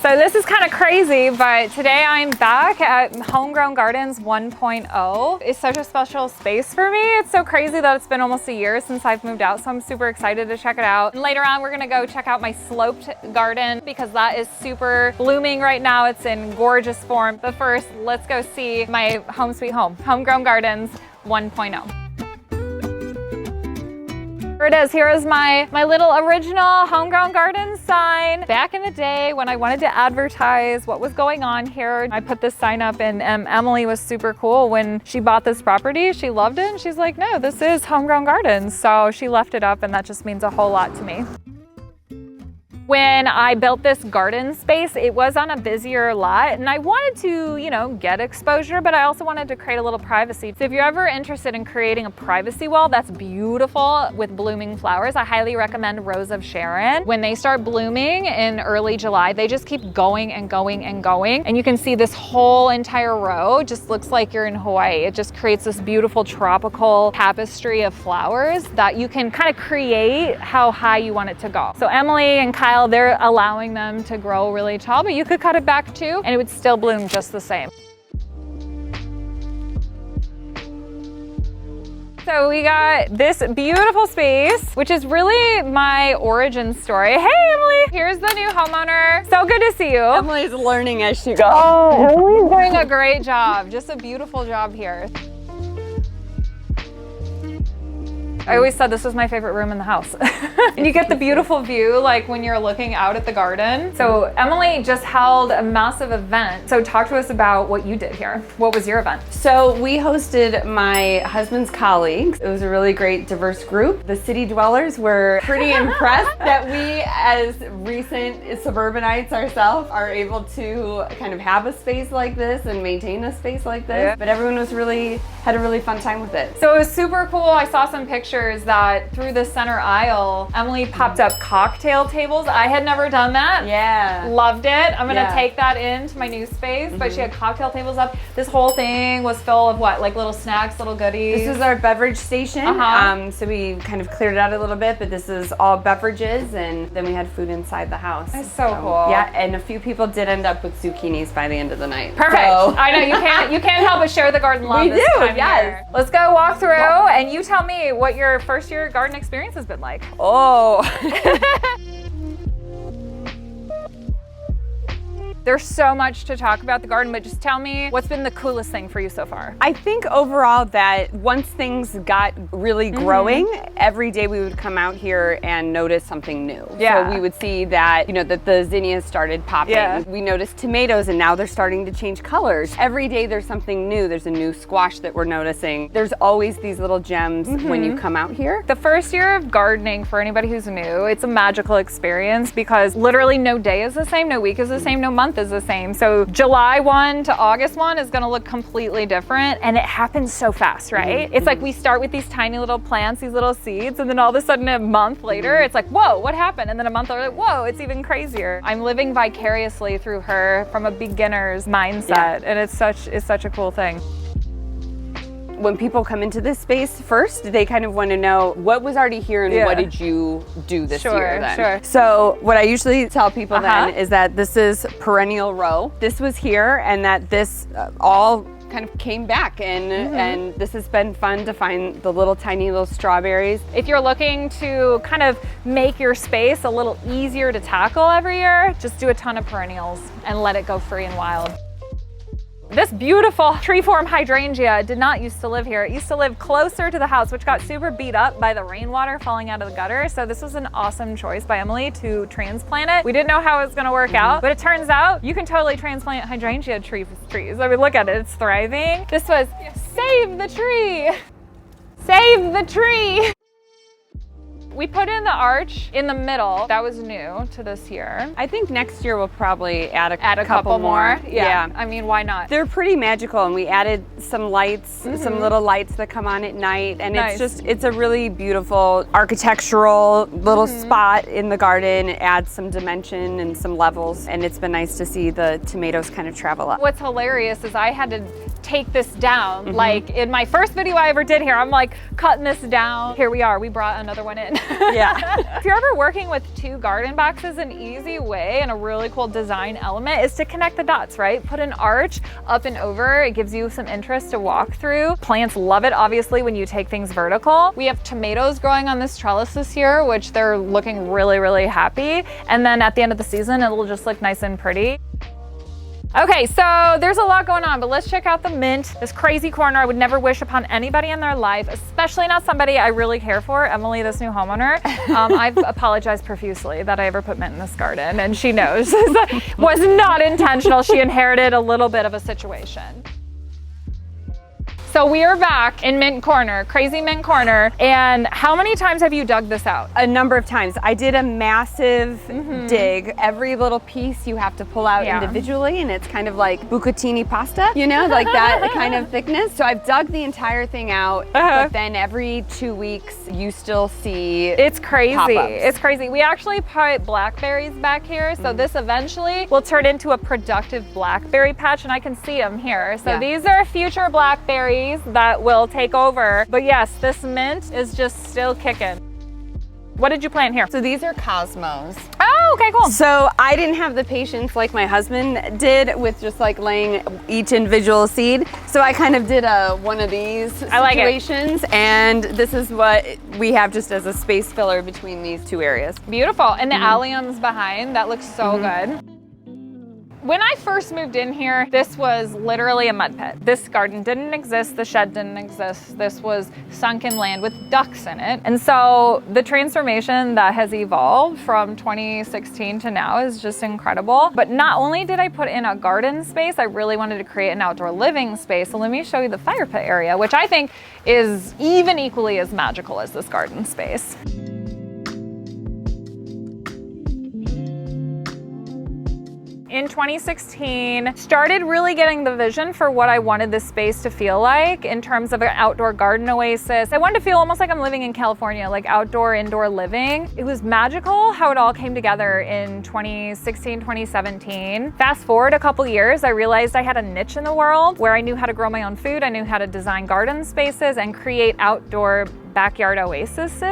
So this is kind of crazy, but today I'm back at Homegrown Gardens 1.0. It's such a special space for me. It's so crazy that it's been almost a year since I've moved out, so I'm super excited to check it out. And later on, we're gonna go check out my sloped garden because that is super blooming right now. It's in gorgeous form. But first, let's go see my home sweet home, Homegrown Gardens 1.0. Here it is. Here is my little original Homegrown Gardens sign. Back in the day when I wanted to advertise what was going on here, I put this sign up, and Emily was super cool. When she bought this property, she loved it, and she's like, no, this is Homegrown Gardens. So she left it up, and that just means a whole lot to me. When I built this garden space, it was on a busier lot, and I wanted to, you know, get exposure, but I also wanted to create a little privacy. So if you're ever interested in creating a privacy wall that's beautiful with blooming flowers, I highly recommend Rose of Sharon. When they start blooming in early July, they just keep going and going and going. And you can see this whole entire row just looks like you're in Hawaii. It just creates this beautiful tropical tapestry of flowers that you can kind of create how high you want it to go. So Emily and Kyle, they're allowing them to grow really tall, but you could cut it back too, and it would still bloom just the same. So we got this beautiful space, which is really my origin story. Hey, Emily, here's the new homeowner. So good to see you. Emily's learning as she goes. Oh, Emily's doing a great job. Just a beautiful job here. I always said this was my favorite room in the house. And you get the beautiful view like when you're looking out at the garden. So Emily just held a massive event. So talk to us about what you did here. What was your event? So we hosted my husband's colleagues. It was a really great diverse group. The city dwellers were pretty impressed that we, as recent suburbanites ourselves, are able to kind of have a space like this and maintain a space like this. Yeah. But everyone was had a really fun time with it. So it was super cool. I saw some pictures that through the center aisle, Emily popped up cocktail tables. I had never done that. Yeah. Loved it. I'm gonna take that into my new space, but she had cocktail tables up. This whole thing was full of what? Like little snacks, little goodies? This was our beverage station. So we kind of cleared it out a little bit, but this is all beverages, and then we had food inside the house. That's so cool. Yeah, and a few people did end up with zucchinis by the end of the night. Perfect. So. I know, you can't help but share the garden love this time of year. Let's go walk through, and you tell me what your first year garden experience has been like. Oh. There's so much to talk about the garden, but just tell me what's been the coolest thing for you so far? I think overall that once things got really growing, every day we would come out here and notice something new. Yeah. So we would see that, you know, that the zinnias started popping. Yeah. We noticed tomatoes, and now they're starting to change colors. Every day there's something new. There's a new squash that we're noticing. There's always these little gems when you come out here. The first year of gardening, for anybody who's new, it's a magical experience because literally no day is the same, no week is the same, no month is the same. So July 1 to August 1 is gonna look completely different, and it happens so fast, right? It's like we start with these tiny little plants, these little seeds, and then all of a sudden a month later, it's like, whoa, what happened? And then a month later, whoa, it's even crazier. I'm living vicariously through her from a beginner's mindset, and it's such a cool thing. When people come into this space first, they kind of want to know what was already here and what did you do this year then? Sure. So what I usually tell people then is that this is perennial row. This was here, and that this all kind of came back, and this has been fun to find the little tiny little strawberries. If you're looking to kind of make your space a little easier to tackle every year, just do a ton of perennials and let it go free and wild. This beautiful tree-form hydrangea did not used to live here. It used to live closer to the house, which got super beat up by the rainwater falling out of the gutter. So this was an awesome choice by Emily to transplant it. We didn't know how it was gonna work out, but it turns out you can totally transplant hydrangea trees. I mean, look at it, it's thriving. This was save the tree. Save the tree. We put in the arch in the middle. That was new to this year. I think next year we'll probably add a couple more. Yeah. I mean, why not? They're pretty magical, and we added some lights, some little lights that come on at night, and it's a really beautiful architectural little spot in the garden. It adds some dimension and some levels, and it's been nice to see the tomatoes kind of travel up. What's hilarious is I had to take this down. Like in my first video I ever did here, I'm like cutting this down. Here we are, we brought another one in. Yeah. If you're ever working with 2 garden boxes, an easy way and a really cool design element is to connect the dots, right? Put an arch up and over. It gives you some interest to walk through. Plants love it, obviously, when you take things vertical. We have tomatoes growing on this trellis this year, which they're looking really, really happy. And then at the end of the season, it'll just look nice and pretty. Okay, so there's a lot going on, but let's check out the mint, this crazy corner I would never wish upon anybody in their life, especially not somebody I really care for, Emily, this new homeowner. I've apologized profusely that I ever put mint in this garden, and she knows. It was not intentional. She inherited a little bit of a situation. So we are back in mint corner, crazy mint corner. And how many times have you dug this out? A number of times. I did a massive dig. Every little piece you have to pull out individually, and it's kind of like bucatini pasta, you know, like that kind of thickness. So I've dug the entire thing out, but then every 2 weeks you still see It's crazy. pop-ups. It's crazy. We actually put blackberries back here. So this eventually will turn into a productive blackberry patch, and I can see them here. So these are future blackberries that will take over. But yes, this mint is just still kicking. What did you plant here? So these are cosmos. Oh, okay, cool. So I didn't have the patience like my husband did with just like laying each individual seed. So I kind of did one of these situations, and this is what we have just as a space filler between these 2 areas. Beautiful. And the alliums behind, that looks so good. When I first moved in here, this was literally a mud pit. This garden didn't exist, the shed didn't exist. This was sunken land with ducks in it. And so the transformation that has evolved from 2016 to now is just incredible. But not only did I put in a garden space, I really wanted to create an outdoor living space. So let me show you the fire pit area, which I think is even equally as magical as this garden space. In 2016, started really getting the vision for what I wanted this space to feel like in terms of an outdoor garden oasis. I wanted to feel almost like I'm living in California, like outdoor, indoor living. It was magical how it all came together in 2016, 2017. Fast forward a couple years, I realized I had a niche in the world where I knew how to grow my own food, I knew how to design garden spaces and create outdoor backyard oases.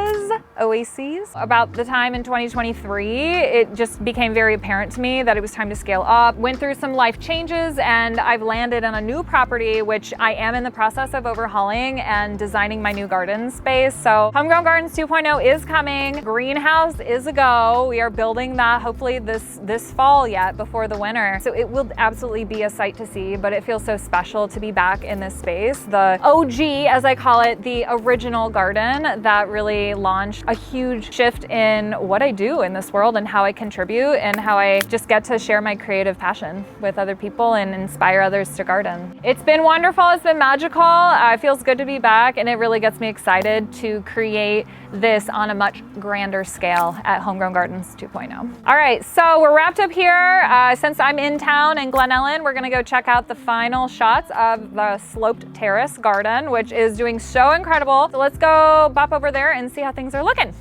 About the time in 2023, it just became very apparent to me that it was time to scale up. Went through some life changes, and I've landed on a new property, which I am in the process of overhauling and designing my new garden space. So Homegrown Gardens 2.0 is coming. Greenhouse is a go. We are building that hopefully this fall yet before the winter. So it will absolutely be a sight to see, but it feels so special to be back in this space. The OG, as I call it, the original garden that really launched a huge shift in what I do in this world and how I contribute and how I just get to share my creative passion with other people and inspire others to garden. It's been wonderful, it's been magical. It feels good to be back, and it really gets me excited to create this on a much grander scale at Homegrown Gardens 2.0. All right, so we're wrapped up here. Since I'm in town in Glen Ellen, we're gonna go check out the final shots of the sloped terrace garden, which is doing so incredible. So let's go bop over there and see how things are looking.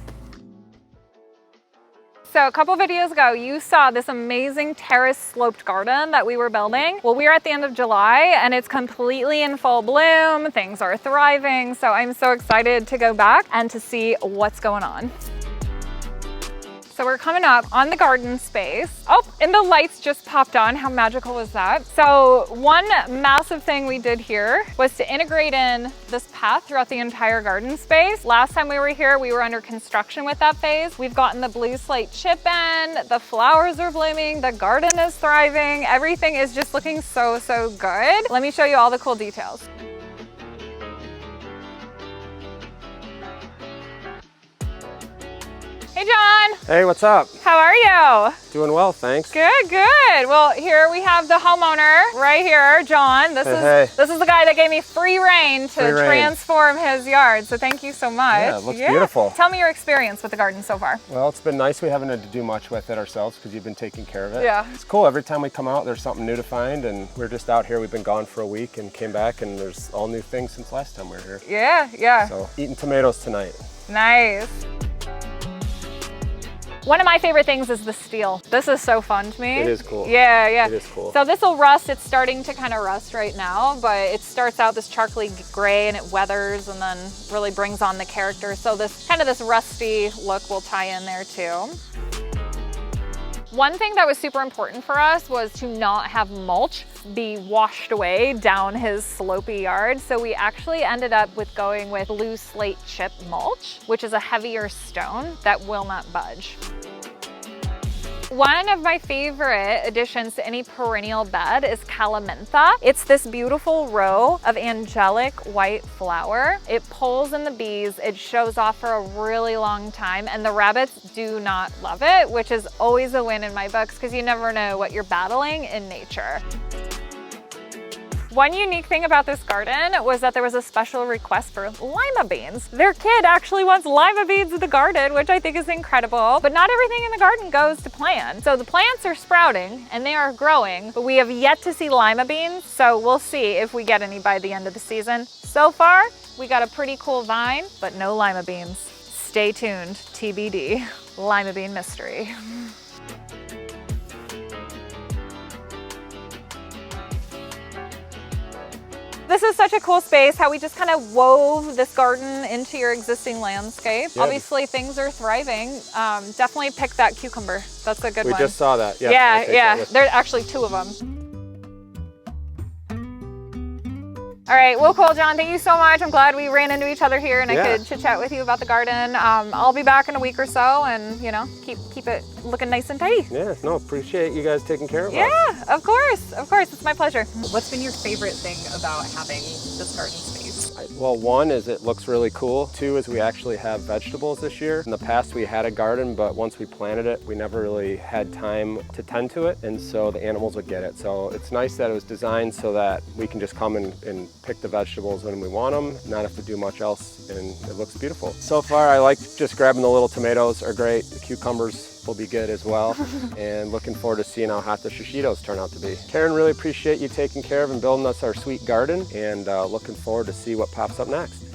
So a couple videos ago, you saw this amazing terrace sloped garden that we were building. Well, we're at the end of July and it's completely in full bloom. Things are thriving. So I'm so excited to go back and to see what's going on. So we're coming up on the garden space. Oh, and the lights just popped on. How magical was that? So one massive thing we did here was to integrate in this path throughout the entire garden space. Last time we were here, we were under construction with that phase. We've gotten the blue slate chip in, the flowers are blooming, the garden is thriving. Everything is just looking so, so good. Let me show you all the cool details. Hey, John. Hey, what's up? How are you? Doing well, thanks. Good, good. Well, here we have the homeowner right here, John. This is the guy that gave me free reign to transform his yard. So thank you so much. Yeah, it looks beautiful. Tell me your experience with the garden so far. Well, it's been nice. We haven't had to do much with it ourselves because you've been taking care of it. Yeah. It's cool. Every time we come out, there's something new to find, and we're just out here. We've been gone for a week and came back, and there's all new things since last time we were here. Yeah, yeah. So eating tomatoes tonight. Nice. One of my favorite things is the steel. This is so fun to me. It is cool. Yeah, yeah. It is cool. So this will rust. It's starting to kind of rust right now, but it starts out this charcoaly gray and it weathers and then really brings on the character. So this kind of this rusty look will tie in there too. One thing that was super important for us was to not have mulch be washed away down his slopey yard. So we actually ended up with going with blue slate chip mulch, which is a heavier stone that will not budge. One of my favorite additions to any perennial bed is calamitha. It's this beautiful row of angelic white flower. It pulls in the bees, it shows off for a really long time, and the rabbits do not love it, which is always a win in my books because you never know what you're battling in nature. One unique thing about this garden was that there was a special request for lima beans. Their kid actually wants lima beans in the garden, which I think is incredible, but not everything in the garden goes to plan. So the plants are sprouting and they are growing, but we have yet to see lima beans. So we'll see if we get any by the end of the season. So far, we got a pretty cool vine, but no lima beans. Stay tuned, TBD, lima bean mystery. This is such a cool space, how we just kind of wove this garden into your existing landscape. Yeah. Obviously things are thriving. Definitely pick that cucumber. That's a good one. We just saw that. Yeah, yeah. There are actually 2 of them. All right, well, cool, John. Thank you so much. I'm glad we ran into each other here and I could chit chat with you about the garden. I'll be back in a week or so and, you know, keep it looking nice and tidy. Yeah, no, appreciate you guys taking care of us. Yeah, of course. It's my pleasure. What's been your favorite thing about having this garden space? Well, one is it looks really cool. 2 is we actually have vegetables this year. In the past we had a garden, but once we planted it, we never really had time to tend to it, and so the animals would get it. So it's nice that it was designed so that we can just come and pick the vegetables when we want them, not have to do much else, and it looks beautiful. So far I like just grabbing the little tomatoes are great. The cucumbers will be good as well, and looking forward to seeing how hot the shishitos turn out to be. Karen, really appreciate you taking care of and building us our sweet garden, and looking forward to see what pops up next.